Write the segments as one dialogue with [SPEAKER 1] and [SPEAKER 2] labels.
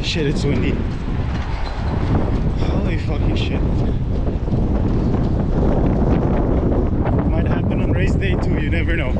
[SPEAKER 1] Shit, it's windy. Holy fucking shit. Might happen on race day too, you never know.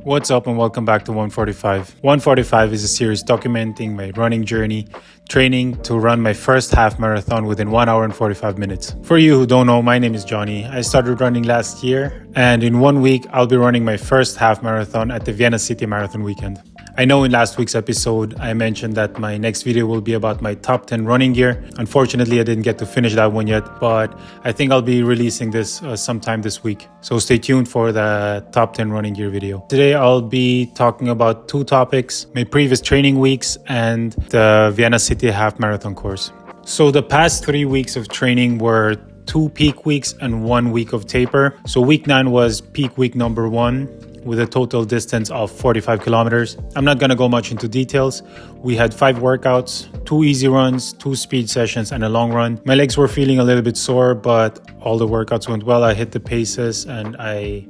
[SPEAKER 1] What's up and welcome back to ONE45. ONE45 is a series documenting my running journey, training to run my first half marathon within 1 hour and 45 minutes. For you who don't know, my name is Johny. I started running last year, and in 1 week, I'll be running my first half marathon at the Vienna City Marathon weekend. I know in last week's episode, I mentioned that my next video will be about my top 10 running gear. Unfortunately, I didn't get to finish that one yet, but I think I'll be releasing this sometime this week. So stay tuned for the top 10 running gear video. Today, I'll be talking about two topics, my previous training weeks and the Vienna City half marathon course. So the past 3 weeks of training were 2 peak weeks and 1 week of taper. So week 9 was peak week number 1. With a total distance of 45 kilometers. I'm not gonna go much into details. We had 5 workouts, 2 easy runs, 2 speed sessions, and a long run. My legs were feeling a little bit sore, but all the workouts went well. I hit the paces and I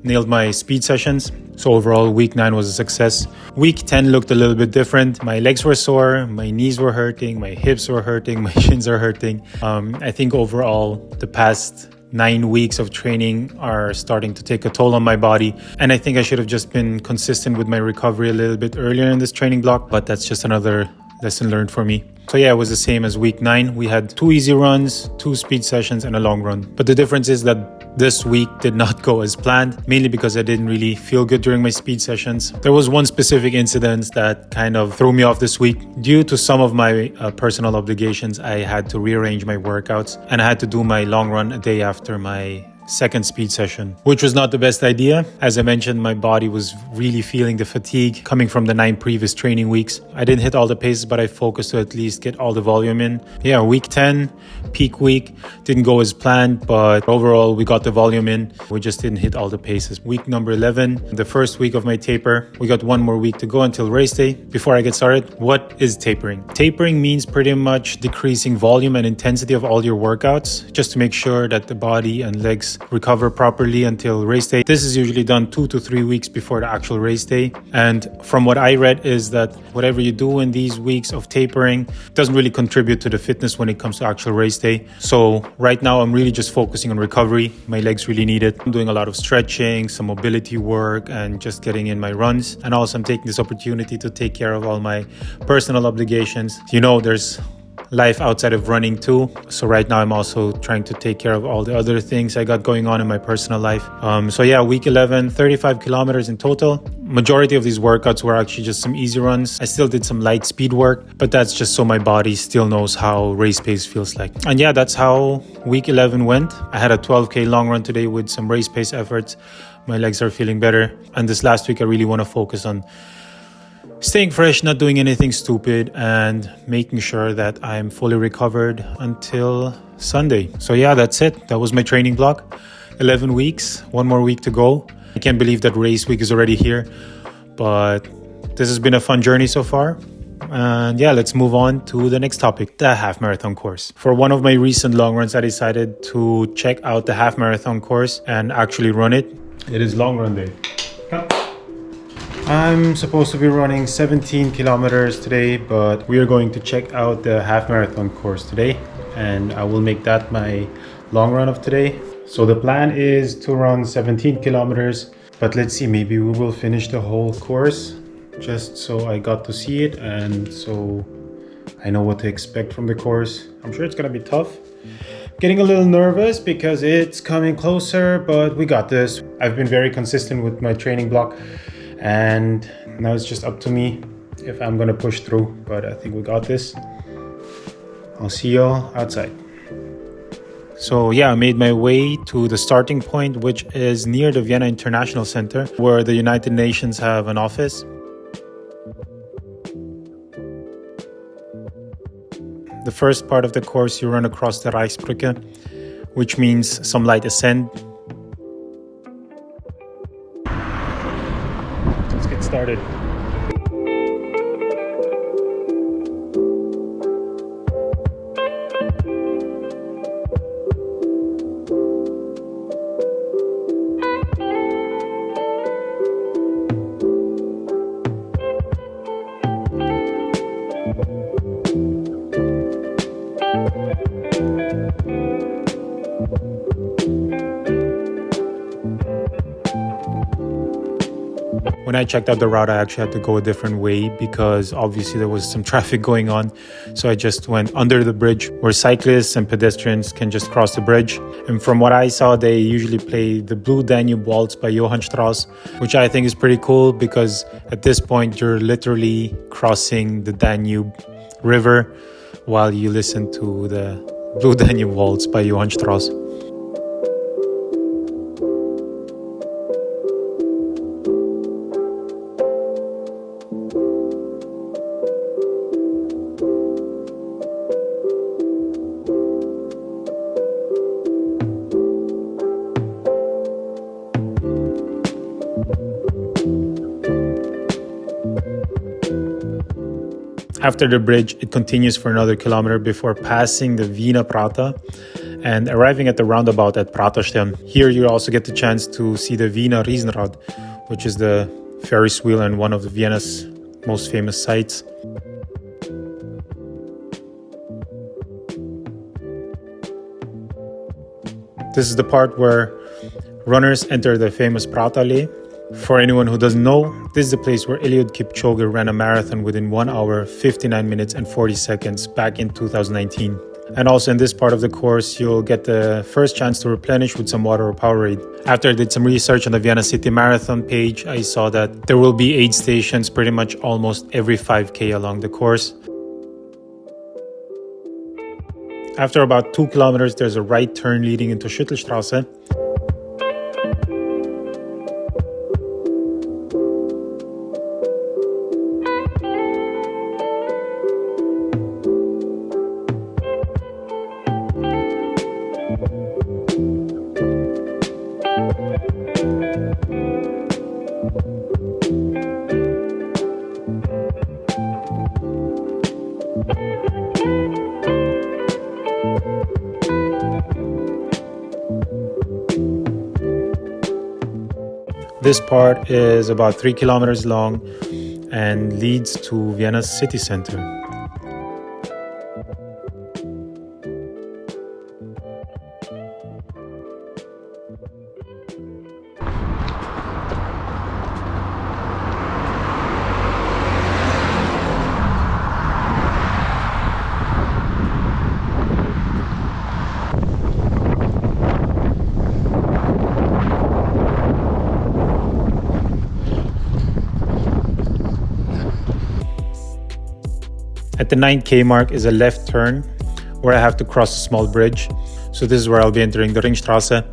[SPEAKER 1] nailed my speed sessions. So overall, week 9 was a success. Week 10 looked a little bit different. My legs were sore, my knees were hurting, my hips were hurting, my shins are hurting. I think overall, the past 9 weeks of training are starting to take a toll on my body. And I think I should have just been consistent with my recovery a little bit earlier in this training block, but that's just another lesson learned for me. So yeah, it was the same as week 9. We had 2 easy runs, 2 speed sessions, and a long run. But the difference is that this week did not go as planned, mainly because I didn't really feel good during my speed sessions. There was one specific incident that kind of threw me off this week. Due to some of my personal obligations, I had to rearrange my workouts and I had to do my long run a day after my second speed session, which was not the best idea. As I mentioned, my body was really feeling the fatigue coming from the 9 previous training weeks. I didn't hit all the paces, but I focused to at least get all the volume in. Yeah, week 10, peak week, didn't go as planned, but overall we got the volume in. We just didn't hit all the paces. Week number 11, the first week of my taper. We got 1 more week to go until race day. Before I get started, what is tapering? Tapering means pretty much decreasing volume and intensity of all your workouts, just to make sure that the body and legs recover properly until race day. This is usually done 2 to 3 weeks before the actual race day. And from what I read is that whatever you do in these weeks of tapering doesn't really contribute to the fitness when it comes to actual race day. So right now I'm really just focusing on recovery. My legs really need it. I'm doing a lot of stretching, some mobility work, and just getting in my runs. And also I'm taking this opportunity to take care of all my personal obligations. You know, there's life outside of running too. So right now I'm also trying to take care of all the other things I got going on in my personal life. So yeah, week 11, 35 kilometers in total. Majority of these workouts were actually just some easy runs. I still did some light speed work, but that's just so my body still knows how race pace feels like. And yeah, that's how week 11 went. I had a 12K long run today with some race pace efforts. My legs are feeling better. And this last week I really want to focus on staying fresh, not doing anything stupid, and making sure that I'm fully recovered until Sunday. So yeah, that's it. That was my training block. 11 weeks, 1 more week to go. I can't believe that race week is already here, but this has been a fun journey so far. And yeah, let's move on to the next topic, the half marathon course. For one of my recent long runs, I decided to check out the half marathon course and actually run it. It is long run day. Cut. I'm supposed to be running 17 kilometers today, but we are going to check out the half marathon course today, and I will make that my long run of today. So the plan is to run 17 kilometers, but let's see, maybe we will finish the whole course just so I got to see it and so I know what to expect from the course. I'm sure it's gonna be tough. Getting a little nervous because it's coming closer, but we got this. I've been very consistent with my training block, and now it's just up to me if I'm gonna push through, but I think we got this. I'll see y'all outside. So yeah, I made my way to the starting point, which is near the Vienna International Center, where the United Nations have an office. The first part of the course, you run across the Reichsbrücke, which means some light ascent. Let's get started. When I checked out the route, I actually had to go a different way because obviously there was some traffic going on. So I just went under the bridge where cyclists and pedestrians can just cross the bridge. And from what I saw, they usually play the Blue Danube Waltz by Johann Strauss, which I think is pretty cool because at this point you're literally crossing the Danube River while you listen to the Blue Danube Waltz by Johann Strauss. After the bridge, it continues for another kilometer before passing the Wiener Prater and arriving at the roundabout at Praterstern. Here you also get the chance to see the Wiener Riesenrad, which is the Ferris wheel and one of the Vienna's most famous sights. This is the part where runners enter the famous Praterallee. For anyone who doesn't know, this is the place where Eliud Kipchoge ran a marathon within 1 hour, 59 minutes and 40 seconds back in 2019. And also in this part of the course, you'll get the first chance to replenish with some water or Powerade. After I did some research on the Vienna City Marathon page, I saw that there will be aid stations pretty much almost every 5K along the course. After about 2 kilometers, there's a right turn leading into Schüttelstraße. This part is about 3 kilometers long and leads to Vienna's city center. At the 9K mark is a left turn where I have to cross a small bridge. So this is where I'll be entering the Ringstraße.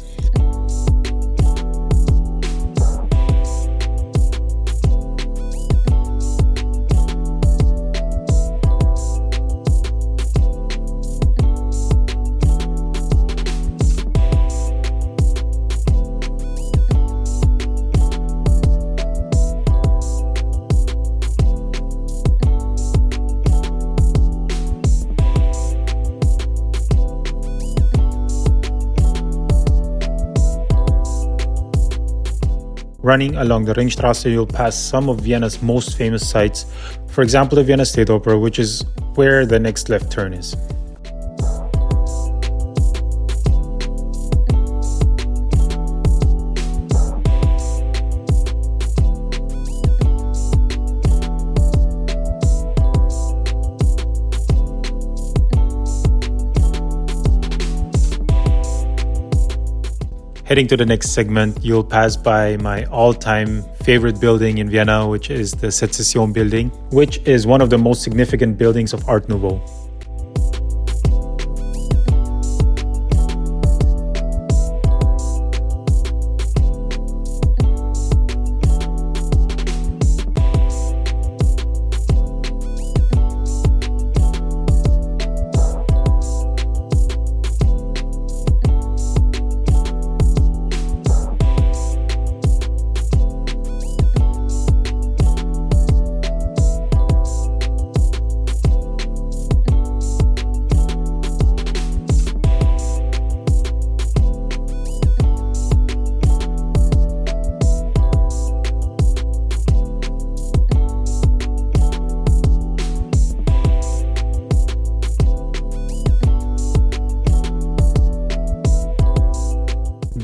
[SPEAKER 1] Running along the Ringstraße, you'll pass some of Vienna's most famous sites. For example, the Vienna State Opera, which is where the next left turn is. Heading to the next segment, you'll pass by my all-time favorite building in Vienna, which is the Secession building, which is one of the most significant buildings of Art Nouveau.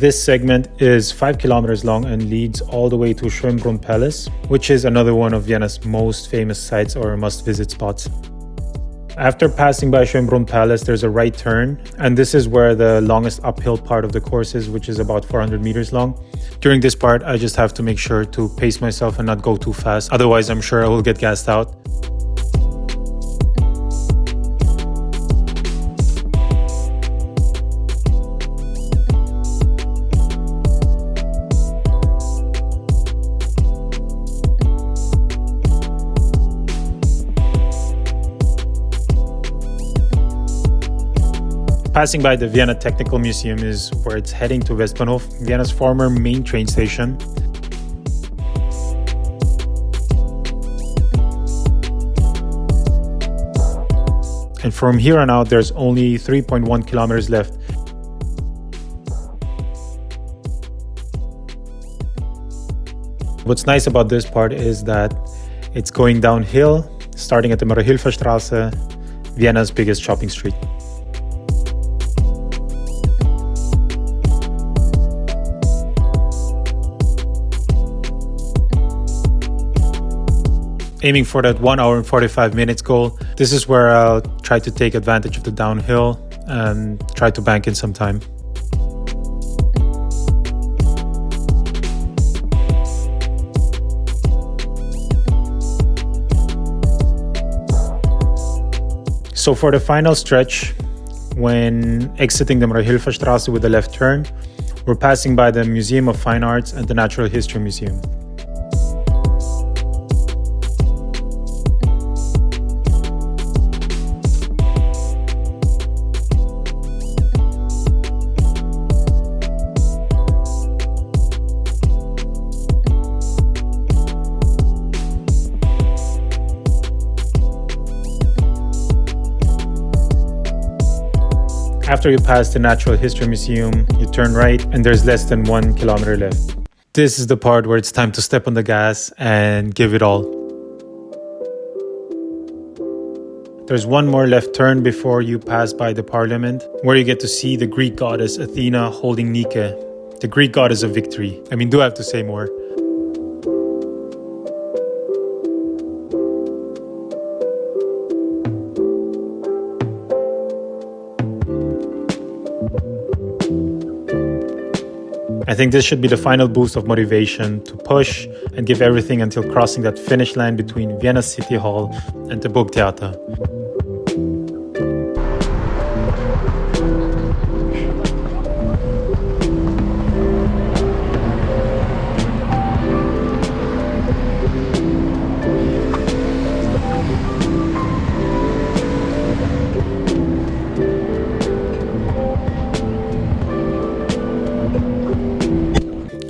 [SPEAKER 1] This segment is 5 kilometers long and leads all the way to Schönbrunn Palace, which is another one of Vienna's most famous sites or must-visit spots. After passing by Schönbrunn Palace, there's a right turn, and this is where the longest uphill part of the course is, which is about 400 meters long. During this part, I just have to make sure to pace myself and not go too fast, otherwise I'm sure I will get gassed out. Passing by the Vienna Technical Museum is where it's heading to Westbahnhof, Vienna's former main train station. And from here on out, there's only 3.1 kilometers left. What's nice about this part is that it's going downhill, starting at the Maria-Hilfer-Straße, Vienna's biggest shopping street. Aiming for that 1 hour and 45 minutes goal. This is where I'll try to take advantage of the downhill and try to bank in some time. So for the final stretch, when exiting the Maria-Hilfer-Straße with a left turn, we're passing by the Museum of Fine Arts and the Natural History Museum. After you pass the Natural History Museum, you turn right and there's less than 1 kilometer left. This is the part where it's time to step on the gas and give it all. There's one more left turn before you pass by the Parliament, where you get to see the Greek goddess Athena holding Nike, the Greek goddess of victory. I mean, do I have to say more? I think this should be the final boost of motivation to push and give everything until crossing that finish line between Vienna City Hall and the Burgtheater.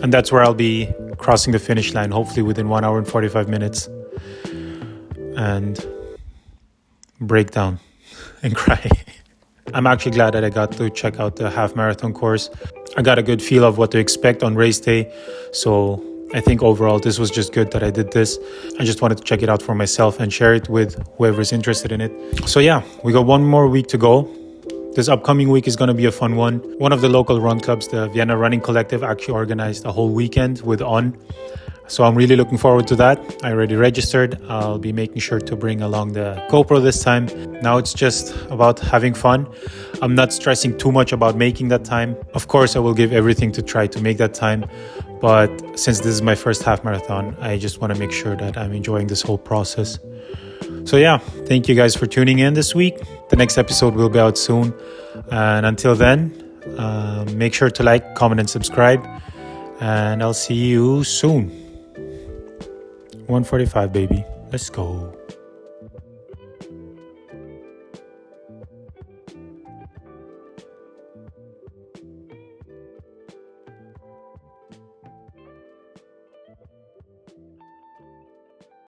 [SPEAKER 1] And that's where I'll be crossing the finish line, hopefully within 1 hour and 45 minutes. And break down and cry. I'm actually glad that I got to check out the half marathon course. I got a good feel of what to expect on race day. So I think overall this was just good that I did this. I just wanted to check it out for myself and share it with whoever's interested in it. So yeah, we got one more week to go. This upcoming week is going to be a fun one. One of the local run clubs, the Vienna Running Collective, actually organized a whole weekend with ONE. So I'm really looking forward to that. I already registered. I'll be making sure to bring along the GoPro this time. Now it's just about having fun. I'm not stressing too much about making that time. Of course, I will give everything to try to make that time. But since this is my first half marathon, I just want to make sure that I'm enjoying this whole process. So yeah, thank you guys for tuning in this week. The next episode will be out soon. And until then, make sure to like, comment, and subscribe. And I'll see you soon. 145, baby. Let's go.